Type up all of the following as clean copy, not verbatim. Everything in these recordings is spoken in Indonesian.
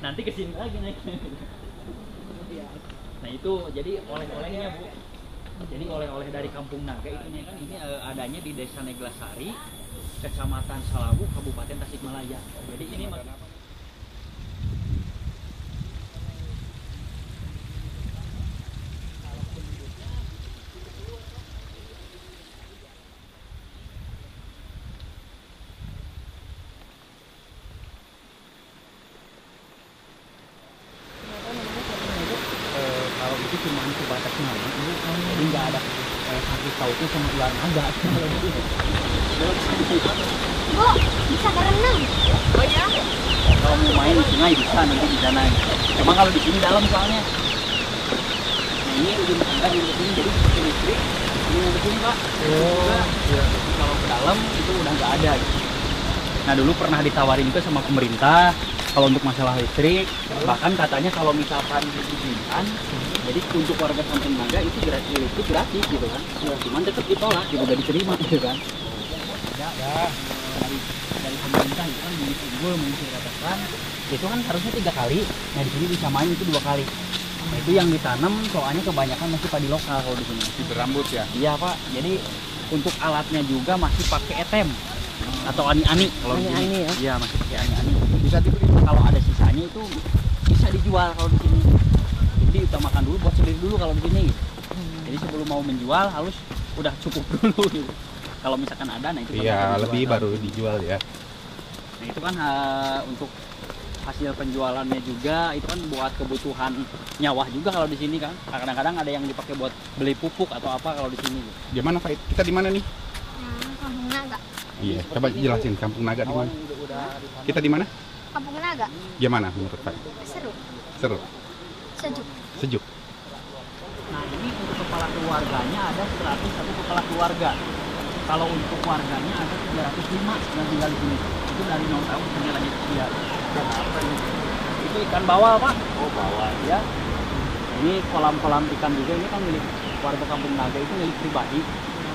Nanti kesini lagi naiknya. Nah itu jadi oleh-olehnya Bu. Jadi oleh-oleh dari Kampung Naga itu kan ini adanya di Desa Neglasari, Kecamatan Salawu, Kabupaten Tasikmalaya. Jadi ini kalau itu cuma sebatas nama, jadi nggak ada satu tautnya sama ular naga. Bu, bisa berenang. Oh ya? Kalau mau main di sungai bisa nanti di sana. Cuma kalau di sini dalam soalnya. Nah ini ujung tangga di sini jadi listrik. Ini di sini Pak. Oh, iya. Kalau ke dalam itu udah nggak ada. Gitu. Nah dulu pernah ditawarin juga sama pemerintah kalau untuk masalah listrik. Bahkan katanya kalau misalkan diizinkan, jadi untuk warga Kampung Naga itu gratis listrik gratis gitu kan. Cuman tetap ditolak, gitu udah diterima gitu kan. Ya. Dari pemerintah itu kan bibit unggul mungkin katakan itu kan harusnya 3 kali, nah di sini bisa main itu 2 kali. Nah itu yang ditanam soalnya kebanyakan masih padi lokal kalau di sini. Masih berambut ya? Iya Pak, jadi untuk alatnya juga masih pakai etem atau ani-ani kalau di sini. Ya? Iya masih pakai ani-ani. Bisa dibeli kalau ada sisanya itu bisa dijual kalau di sini. Jadi utamakan dulu buat sendiri dulu kalau di sini. Jadi sebelum mau menjual harus udah cukup dulu gitu. Kalau misalkan ada, nah itu iya lebih baru dijual ya. Nah itu kan untuk hasil penjualannya juga itu kan buat kebutuhan nyawa juga kalau di sini kan. Kadang-kadang ada yang dipakai buat beli pupuk atau apa kalau di sini. Di mana Pak? Kita di mana nih? Kampung Naga. Iya, coba jelasin Kampung Naga di mana? Kita di mana? Kampung Naga. Gimana menurut Pak? Seru. Seru. Sejuk. Sejuk. Nah ini untuk kepala keluarganya ada 101 kepala keluarga. Kalau untuk warganya ada 305 yang tinggal di sini. Itu dari 0 tahun sampai lanjut usia. Itu ikan bawal Pak. Oh bawal ya. Ini kolam-kolam ikan juga ini kan milik warga Kampung Naga itu milik pribadi.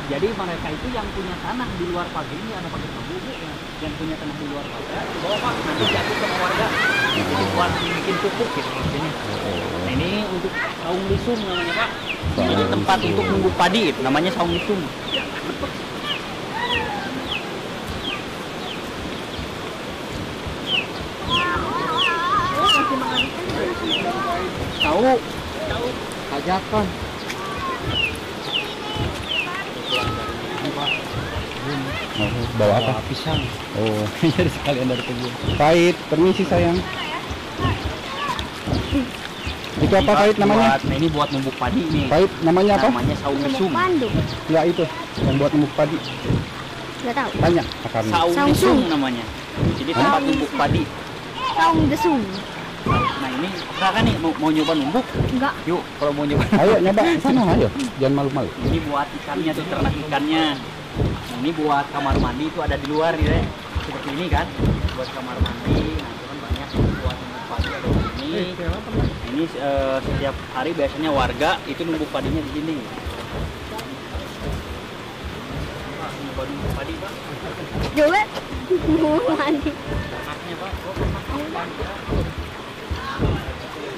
Jadi mereka itu yang punya tanah di luar pagar ini ada pagar kabu ya. Yang punya tanah di luar pagar di bawah Pak nanti jatuh sama warga. Itu buat bikin pupuk gitu di sini. Nah ini untuk saung lisung namanya Pak. Jadi tempat untuk numbuk padi namanya saung lisung. Tahu ajakan Bawa apa? Pisang. Oh, Jadi sekalian dari kebun. Pahit, permisi sayang. Itu apa Pahit namanya? Nah ini buat numbuk padi nih. Pahit namanya apa? Namanya saung lesung. Bandung. Ya itu, yang buat numbuk padi. Nggak tahu. Tanya akarnya. Saung Saung lesung sung. namanya. Jadi tempat numbuk padi. Saung desung. Nah ini silakan nih mau nyoba numbuk. Enggak. Yuk kalau mau nyoba. Ayo nyoba sana ayo, jangan malu-malu. Ini buat ikannya tuh ternak ikannya. Nah, ini buat kamar mandi itu ada di luar ya. Seperti ini kan. Buat kamar mandi. Nah itu kan banyak buat numbuk padi ada di sini. Nah, ini setiap hari biasanya warga itu numbuk padinya di sini. Pak, nyoba numbuk padi Pak. Coba. Mau mandi. Enaknya Pak.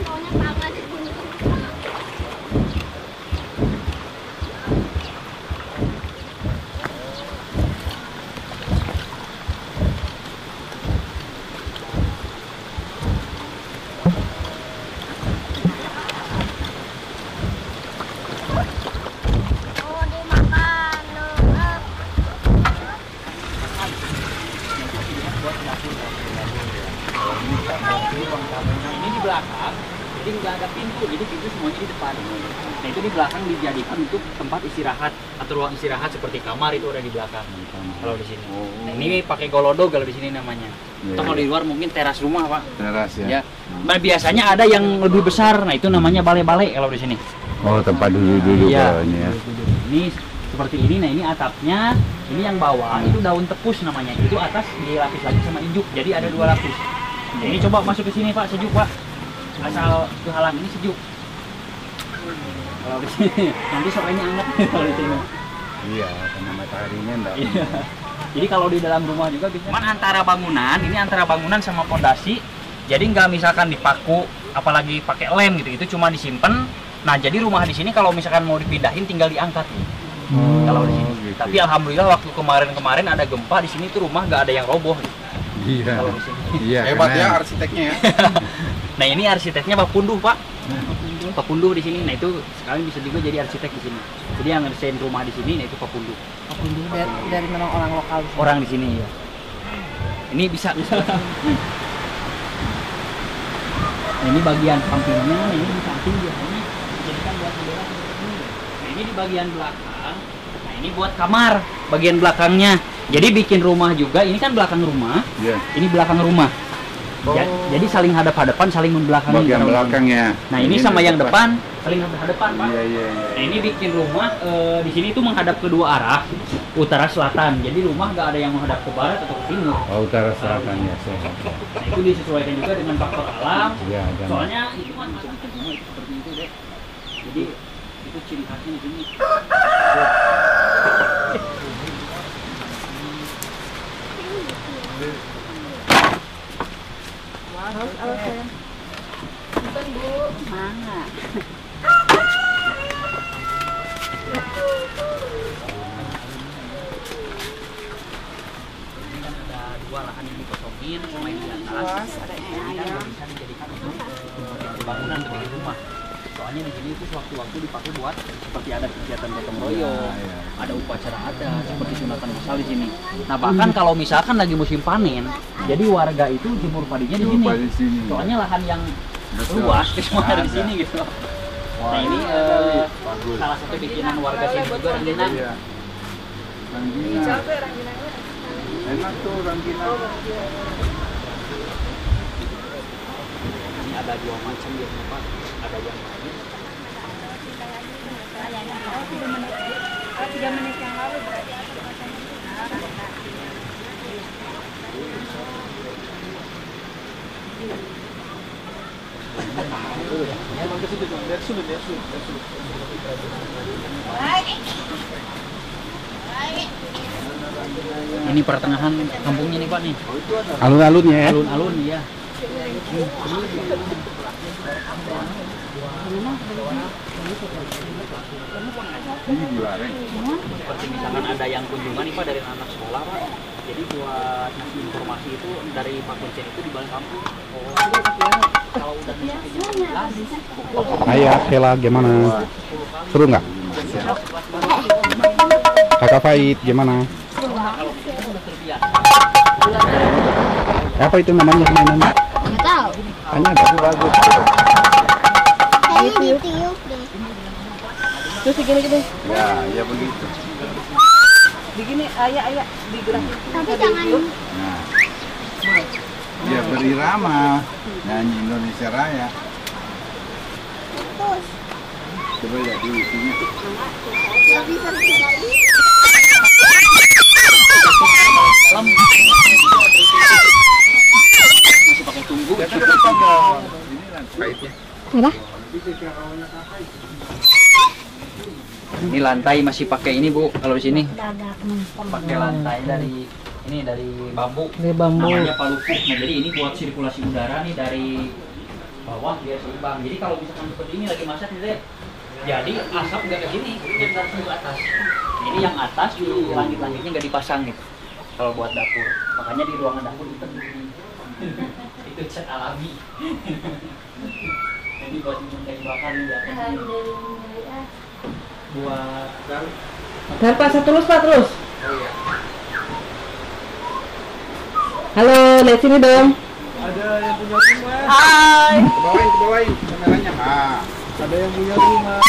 Maunya panas. Oh, dimakan. Buat dapur. Nah ini di belakang, jadi nggak ada pintu, jadi pintu semuanya di depan. Nah itu di belakang dijadikan untuk tempat istirahat atau ruang istirahat seperti kamar itu ada di belakang. Kalau di sini. Nah ini pakai golodo kalau di sini namanya. Atau kalau di luar mungkin teras rumah Pak. Teras ya. Ya. Nah, biasanya ada yang lebih besar, nah itu namanya balai-balai kalau di sini. Oh tempat dulu Iya. ini ya. Ini seperti ini, nah ini atapnya, ini yang bawah itu daun tepus namanya, itu atas dilapis lagi sama injuk, jadi ada 2 lapis. Nah, ini coba masuk ke sini Pak, sejuk Pak, asal kehalang ini sejuk. Kalau di sini nanti sorenya hangat kalau di sini. Iya, karena mataharinya enggak. Iya. Jadi kalau di dalam rumah juga bisa. Cuman antara bangunan, ini antara bangunan sama pondasi, Jadi nggak misalkan dipaku, apalagi pakai lem gitu, itu cuma disimpan. Nah jadi rumah di sini kalau misalkan mau dipindahin tinggal diangkat nih. Kalau di sini. Gitu. Tapi alhamdulillah waktu kemarin ada gempa di sini tuh rumah nggak ada yang roboh. Gitu. Iya. Kalau di sini. Iya. Hebat keren. ya arsiteknya ya. Nah ini arsiteknya Pak Punduh Pak. Pak Punduh di sini. Nah itu sekalian bisa juga jadi arsitek di sini. Jadi yang ngerjain rumah di sini, nah itu Pak Punduh. Pak Punduh dari memang orang lokal. Orang di sini ya. Ini bisa. Nah, ini bagian sampingnya, ini di samping biasanya dijadikan buat bendera seperti ini. Nah ini di bagian belakang. Nah ini buat kamar bagian belakangnya. Jadi bikin rumah juga. Ini kan belakang rumah. Iya. Ini belakang rumah. Jadi saling hadap-hadapan, saling membelakangi. Bagian belakangnya. Nah ini sama yang depan saling hadap-hadapan Pak. Iya, iya, iya. Nah ini bikin rumah di sini tuh menghadap kedua arah, utara selatan. Jadi rumah nggak ada yang menghadap ke barat atau ke timur. Oh, utara selatan ya. Nah itu disesuaikan juga dengan faktor alam. Iya, dan Soalnya itu kan masa bikin rumah itu seperti itu deh. Jadi itu ciri khasnya di sini. Bukan Bu. Mana? Ada dua lahan yang dikosongin, sama yang di atas. Ada Ini kan nggak bisa dijadikan untuk bangunan sebagai rumah. Soalnya di sini itu sewaktu-waktu dipakai buat seperti ada kegiatan gotong royong, ada upacara adat seperti sunatan masal di sini. Nah bahkan kalau misalkan lagi musim panen, jadi warga itu jemur padinya di sini. di sini. Soalnya lahan yang Betul. luas cuma ada di Ada. sini gitu. Nah ini bagus. salah satu bikinan warga sini juga rengginang. Iya. Ranggina. Enak tuh ranggina. Ini ada dua macam biasanya Pak. Ada yang lain. 3 menit yang lalu berarti aku makan. Ini pertengahan kampungnya nih Pak nih. Alun-alunnya ya. Alun-alun ya. Ini dilarang. Seperti misalkan ada yang kunjungan nih Pak dari anak sekolah Pak. Jadi buat ngasih informasi itu dari Pak Kuncen itu di balik kampung. Kalau udah Ayah, Kela gimana? Seru nggak? Kakak Faid gimana? Apa itu namanya mainannya? Nggak tahu. Hanya ada bagus. Kayaknya ditiup deh. Terus gini-gini. Ya, ya begitu. Begini, ayah digerakin. Tapi jangan. Nah, dia berirama nyanyi Indonesia Raya. Terus. Coba lihat dulu isinya. Nggak bisa lagi. dalam masih pakai tunggu. Ini kan Faidnya. Apa? Ini lantai masih pakai ini Bu. Kalau di sini Dadak. pakai lantai dari bambu. Dari bambu. Namanya paluku. Nah jadi ini buat sirkulasi udara nih dari bawah biar seimbang. Jadi kalau misalkan seperti ini lagi masak nih Dek, jadi asap nggak ke sini, yang ke atas. Nah, ini yang atas di langit-langitnya nggak dipasang gitu. Kalau buat dapur, makanya di ruangan dapur itu begini. Itu cat alami. Ini buat kayu bakar nih di atas ini. Buat Dan Pak, terus Pak, terus. Halo, lihat sini dong. Ada yang punya rumah. Hai. Kebawain kameranya. Ah. Ada yang punya rumah.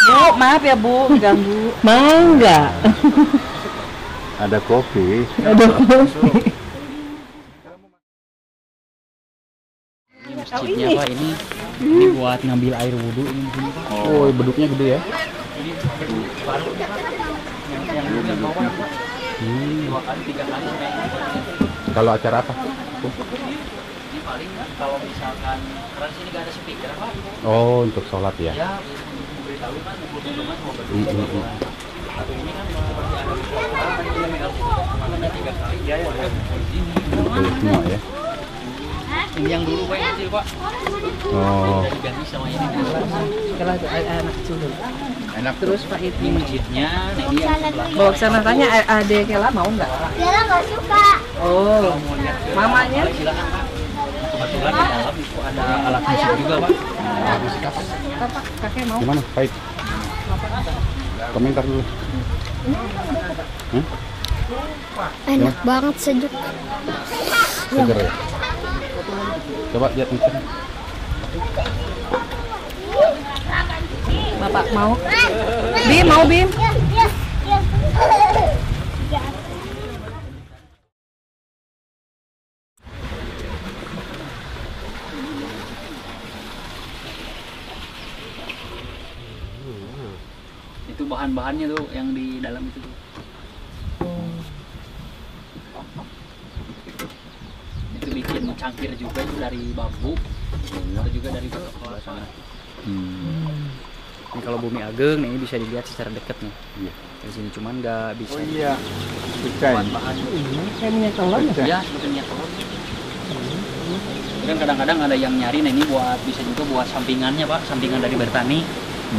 Bu, maaf ya Bu, ganggu. Mau nggak? Ada kopi. Ada kopi. ini masjidnya Pak, ini buat ngambil air wudhu ini di sini Pak. Oh, beduknya gede ya. Ini baru nih, Pak. Yang di bawah nih, Pak. 2 kali 3 kali sampai Kalau acara apa? ini paling kalau misalkan karena di sini nggak ada speaker Pak. Oh, untuk sholat ya. Ya memberitahu kan kunjungan mau berdua. Satu ini kan seperti ada orang yang MLC makanya 3 kali dia ya di sini. Betul semua ya. Ini yang dulu Pak, yang kecil Pak. Oh. Udah diganti sama ini. Kalau ada anak kecil dulu. Enak Terus Pak itu Ini masjidnya, nah ini yang sebelah. bawa ke sana tanya adek Kela mau nggak? Kela nggak suka. Oh, mamanya? Silakan Pak. Kebetulan di dalam itu ada alat musik juga Pak. Bapak kakek mau? Gimana? Baik. Komentar dulu. Enak banget sejuk. Seger ya. Coba lihat nih. Bapak mau? Bim mau Bim? Yes, yes, yes. Itu bahan-bahannya tuh yang di dalam itu tuh. Itu bikin cangkir juga itu dari bambu. Itu juga dari kelapa. Ini kalau Bumi Ageng ini bisa dilihat secara dekat nih. Iya. Dari sini cuman nggak bisa. Oh iya. Pecah. Bahan-bahan Ini kayak minyak telur ya? ya seperti minyak telur. Dan kadang-kadang ada yang nyari, nah ini buat bisa juga buat sampingannya Pak, sampingan dari bertani.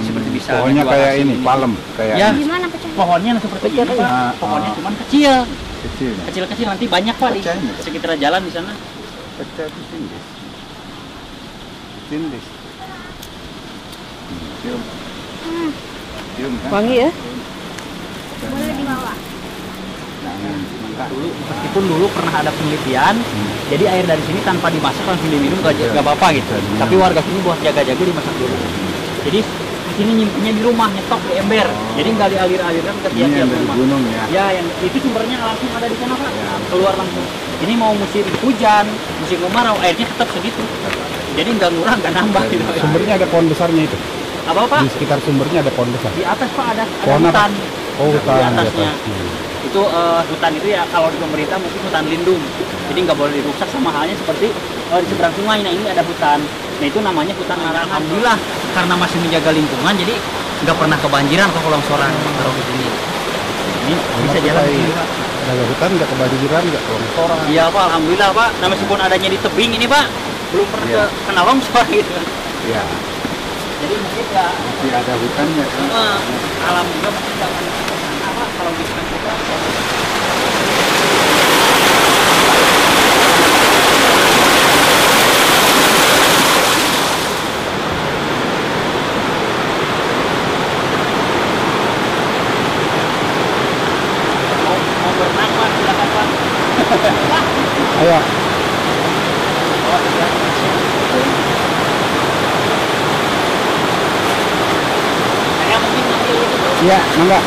Seperti bisa Pohonnya ngejual kayak hasil ini, ini. palem kayak Ya. ini. Gimana pecah? Pohonnya seperti ini Pak. Ah, Pohonnya ah. cuman kecil. Kecil. Kecil-kecil nanti banyak Pak di Pecahnya. sekitar jalan di sana. Pecah itu tindis. Tindis. Cium. Cium kan? Wangi ya? Boleh dibawa. Dulu meskipun dulu pernah ada penelitian, jadi air dari sini tanpa dimasak langsung diminum gak apa-apa gitu. Tapi warga sini buat jaga-jaga dimasak dulu. Jadi di sini nyimpennya di rumah, nyetok di ember. Jadi nggak dialir-alirkan ke Ini tiap-tiap yang dari rumah. gunung ya. Ya, yang itu sumbernya langsung ada di sana Pak. Ya. Keluar langsung. Ini mau musim hujan, musim kemarau, airnya tetap segitu. Jadi nggak ngurang, nggak nambah gitu. Sumbernya ada pohon besarnya itu. Apa Pak? Di sekitar sumbernya ada pohon besar. Di atas Pak ada Pohon apa? hutan. Oh, hutan Di di atasnya. atas. Itu hutan itu ya kalau di pemerintah mungkin hutan lindung, jadi nggak boleh dirusak sama halnya seperti di seberang sungai. Nah ini ada hutan, nah itu namanya hutan larangan. Alhamdulillah karena masih menjaga lingkungan, jadi nggak pernah kebanjiran atau longsoran kalau di sini. Ini bisa jalan di sini Pak. Ada hutan nggak kebanjiran, nggak longsoran. Iya Pak, alhamdulillah Pak. Nah meskipun adanya di tebing ini Pak, belum pernah Iya. kena longsor gitu. Ya, Jadi mungkin ya masih ada hutannya kan. alam juga mungkin nggak akan apa kalau di sana kita. Mau berenang Pak, silakan Pak. Ayo. Saya mungkin nanti itu Iya, enggak.